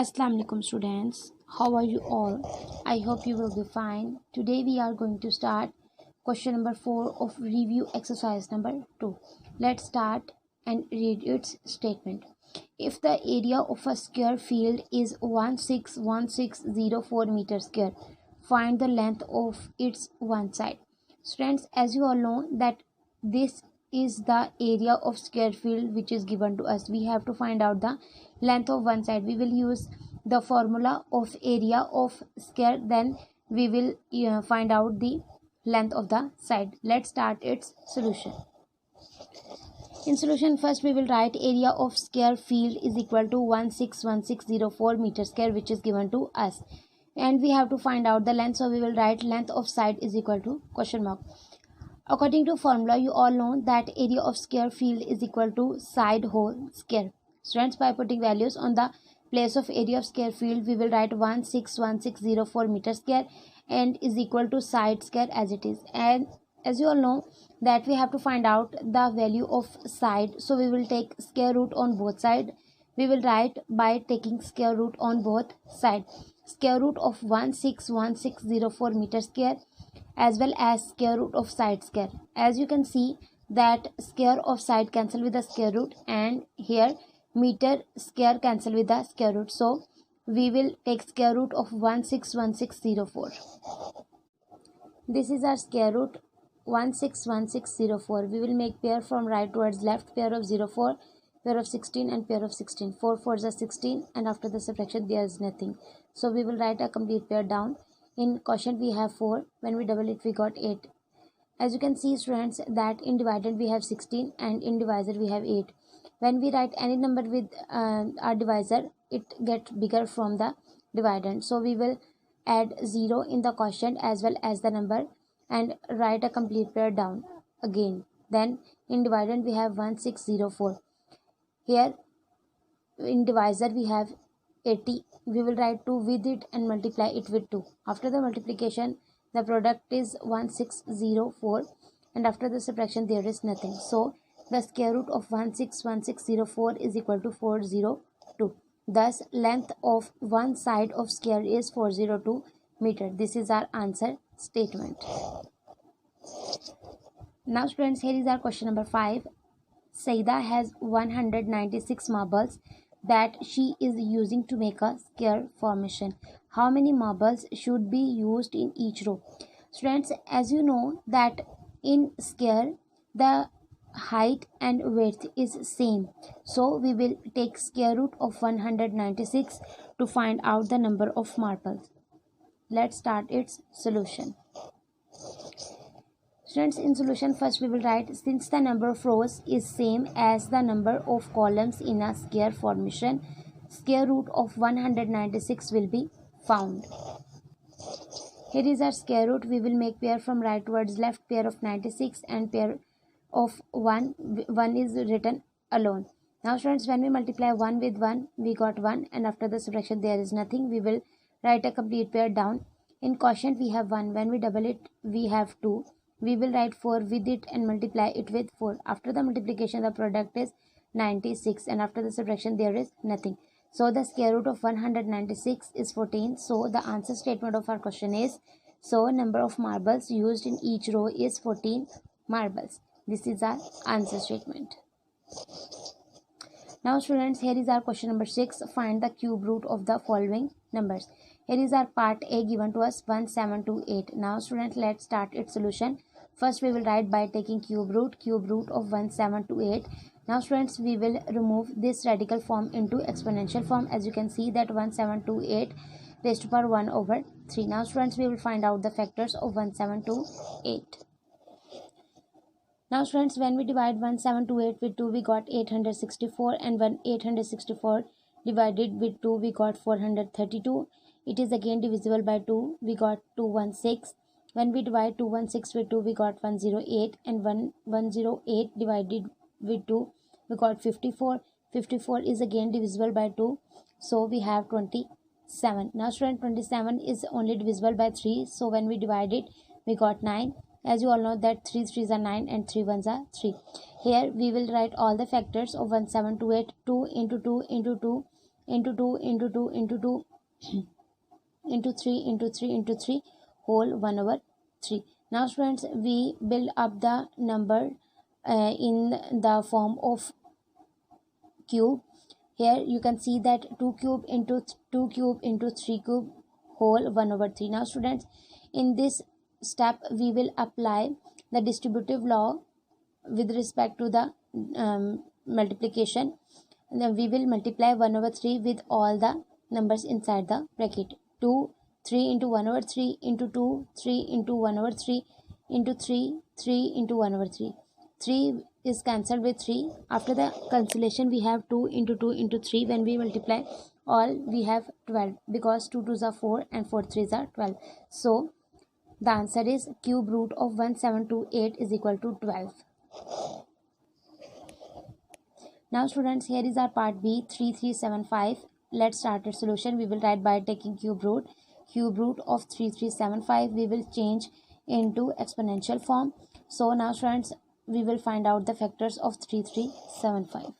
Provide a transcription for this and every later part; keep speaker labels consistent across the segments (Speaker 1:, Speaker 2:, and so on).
Speaker 1: Assalamu alaikum students. How are you all? I hope you will be fine. Today we are going to start question number 4 of review exercise number 2. Let's start and read its statement. If the area of a square field is 161604 meter square, find the length of its one side. Students, as you all know that this is the area of square field which is given to us. We have to find out the length of one side. We will use the formula of area of square, then we will find out the length of the side. Let's start its solution. In solution, first we will write area of square field is equal to 161604 meter square, which is given to us, and we have to find out the length, so we will write length of side is equal to question mark. According to formula, you all know that area of square field is equal to side whole square. Students, by putting values on the place of area of square field, we will write 161604 meter square and is equal to side square as it is. And as you all know that we have to find out the value of side, so we will take square root on both side. We will write by taking square root on both side. Square root of 161604 meter square as well as square root of side square. As you can see that square of side cancel with the square root, and here meter square cancel with the square root, so we will take square root of 161604. This is our square root 161604. We will make pair from right towards left, pair of 04, pair of 16 and pair of 16. 4 4s are 16, and after the subtraction there is nothing, so we will write a complete pair down. In quotient we have 4, when we double it we got 8. As you can see students that in dividend we have 16 and in divisor we have 8. When we write any number with our divisor, it gets bigger from the dividend, so we will add 0 in the quotient as well as the number and write a complete pair down again. Then in dividend we have 1604. Here in divisor we have 80. We will write 2 with it and multiply it with 2. After the multiplication the product is 1604, and after the subtraction there is nothing, so the square root of 161604 is equal to 402. Thus length of one side of square is 402 meter. This is our answer statement. Now students, here is our question number 5. Saida has 196 marbles that she is using to make a square formation. How many marbles should be used in each row? Students, as you know that in square the height and width is same, so we will take square root of 196 to find out the number of marbles. Let's start its solution. Students, in solution first we will write, since the number of rows is same as the number of columns in a square formation, square root of 196 will be found. Here is our square root. We will make pair from right towards left, pair of 96 and pair of 1. 1 is written alone. Now students, when we multiply 1 with 1 we got 1, and after the subtraction there is nothing. We will write a complete pair down. In quotient we have 1, when we double it we have 2. We will write 4 with it and multiply it with 4. After the multiplication the product is 96, and after the subtraction there is nothing, so the square root of 196 is 14. So the answer statement of our question is, so number of marbles used in each row is 14 marbles. This is our answer statement. Now students, here is our question number 6. Find the cube root of the following numbers. Here is our part A given to us 1728. Now students, let's start its solution. First we will write by taking cube root of 1728. Now students, we will remove this radical form into exponential form. As you can see that 1728 raised to power 1 over 3. Now students, we will find out the factors of 1728. Now students, when we divide 1728 with 2 we got 864, and when 864 divided with 2 we got 432. It is again divisible by 2. We got 216. When we divide 216 with 2 we got 108, and 108 divided with 2 we got 54. 54 is again divisible by 2, so we have 27. Now student, 27 is only divisible by 3, so when we divide it we got 9. As you all know that 3 3s are 9 and 3 1s are 3. Here we will write all the factors of 1728. 2 into 2 into 2 into 2 into 2 into 2 into 3 into 3 into 3 whole 1 over 3. Now students, we build up the number in the form of cube. Here you can see that 2 cube into 2 cube into 3 cube whole 1 over 3. Now students, in this step we will apply the distributive law with respect to the multiplication. And then we will multiply 1 over 3 with all the numbers inside the bracket. 2 3 into 1 over 3 into 2 3 into 1 over 3 into 3 3 into 1 over 3. 3 is cancelled with 3. After the cancellation we have 2 into 2 into 3. When we multiply all, we have 12, because 2 2s are 4 and 4 3s are 12. So the answer is cube root of 1728 is equal to 12. Now students, here is our part B, 3375. Let's start the solution. We will write by taking cube root. Cube root of 3375 we will change into exponential form. So now students, we will find out the factors of 3375.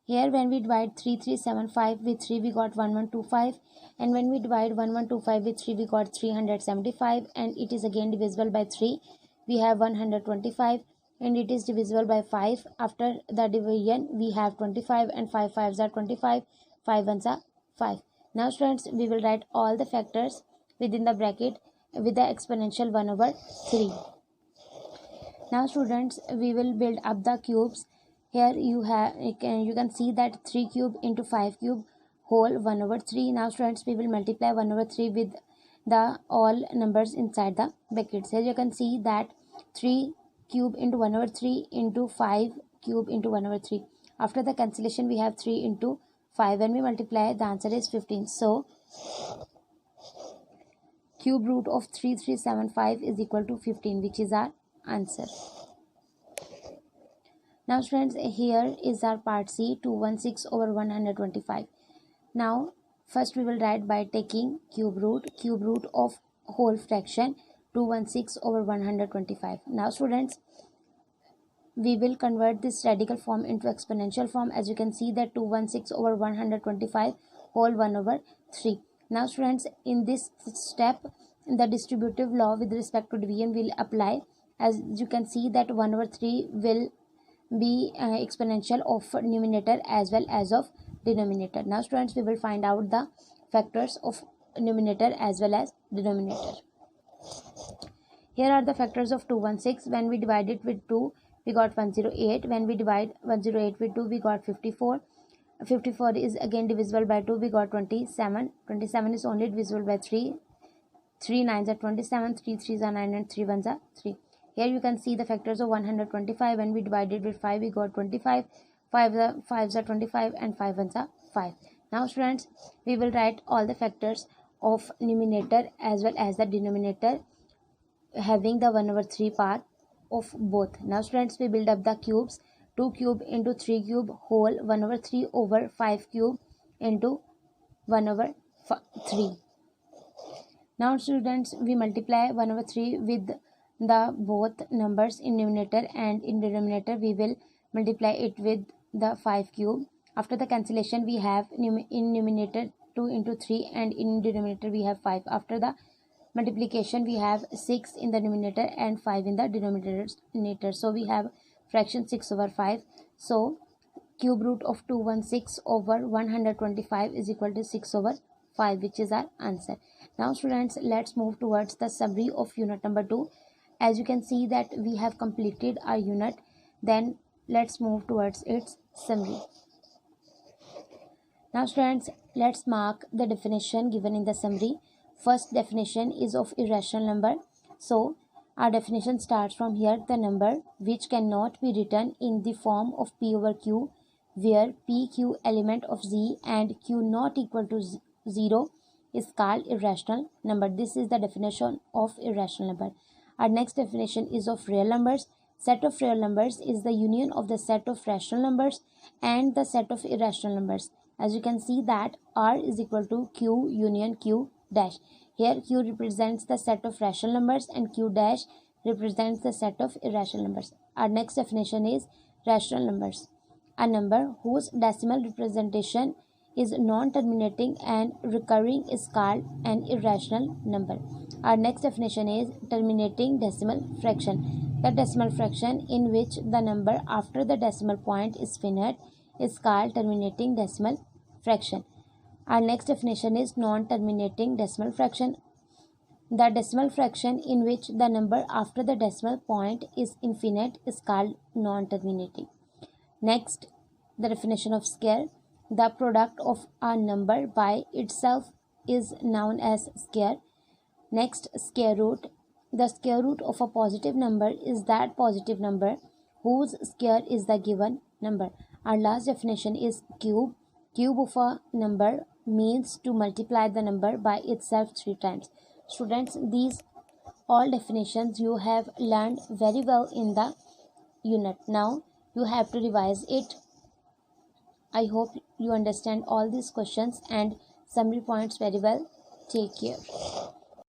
Speaker 1: Here when we divide 3375 with 3 we got 1125, and when we divide 1125 with 3 we got 375, and it is again divisible by 3. We have 125, and it is divisible by 5. After the division we have 25, and 5 5s are 25, 5 1s are 5. Now students, we will write all the factors within the bracket with the exponential 1 over 3. Now students, we will build up the cubes. Here you can see that 3 cube into 5 cube whole 1 over 3. Now students, we will multiply 1 over 3 with the all numbers inside the brackets. Here you can see that 3 cube into 1 over 3 into 5 cube into 1 over 3. After the cancellation we have 3 into 5. When we multiply, the answer is 15. So cube root of 3375 is equal to 15, which is our answer. Now students, here is our part C, 216 over 125. Now first we will write by taking cube root of whole fraction 216 over 125. Now students, we will convert this radical form into exponential form. As you can see that 216 over 125 whole 1 over 3. Now students, in this step the distributive law with respect to division will apply. As you can see that 1 over 3 will be exponential of numerator as well as of denominator. Now students, we will find out the factors of numerator as well as denominator. Here are the factors of 216. When we divide it with 2 we got 108. When we divide 108 with 2 we got 54. 54 is again divisible by 2, we got 27. 27 is only divisible by 3. 3 9s are 27, 3 3s are 9, and 3 1s are 3. Here you can see the factors of 125. When we divided with 5 we got 25. 5s are 25 and 5 1s are 5. Now students, we will write all the factors of numerator as well as the denominator having the 1 over 3 part of both. Now students, we build up the cubes. 2 cube into 3 cube whole 1 over 3 over 5 cube into 1 over 3. Now students, we multiply 1 over 3 with the both numbers in numerator, and in denominator we will multiply it with the 5 cube. After the cancellation we have in numerator 2 into 3 and in denominator we have 5. After the multiplication we have 6 in the numerator and 5 in the denominator. So we have fraction 6 over 5. So cube root of 216 over 125 is equal to 6 over 5, which is our answer. Now students, let's move towards the summary of unit number 2. As you can see that we have completed our unit, then let's move towards its summary. Now students, let's mark the definition given in the summary. First definition is of irrational number. So our definition starts from here: the number which cannot be written in the form of p over q, where p q element of z and q not equal to 0 is called irrational number. This is the definition of irrational number. Our next definition is of real numbers. Set of real numbers is the union of the set of rational numbers and the set of irrational numbers. As you can see that R is equal to Q union Q dash. Here Q represents the set of rational numbers and Q dash represents the set of irrational numbers. Our next definition is rational numbers. a number whose decimal representation is non-terminating and recurring is called an irrational number. Our next definition is terminating decimal fraction. The decimal fraction in which the number after the decimal point is finite is called terminating decimal fraction. Our next definition is non-terminating decimal fraction. The decimal fraction in which the number after the decimal point is infinite is called non-terminating. Next, the definition of square. The product of a number by itself is known as square. Next, square root. The square root of a positive number is that positive number whose square is the given number. Our last definition is cube. Cube of a number means to multiply the number by itself 3 times. Students, these all definitions you have learned very well in the unit. Now you have to revise it. I hope you understand all these questions and summary points very well. Take care.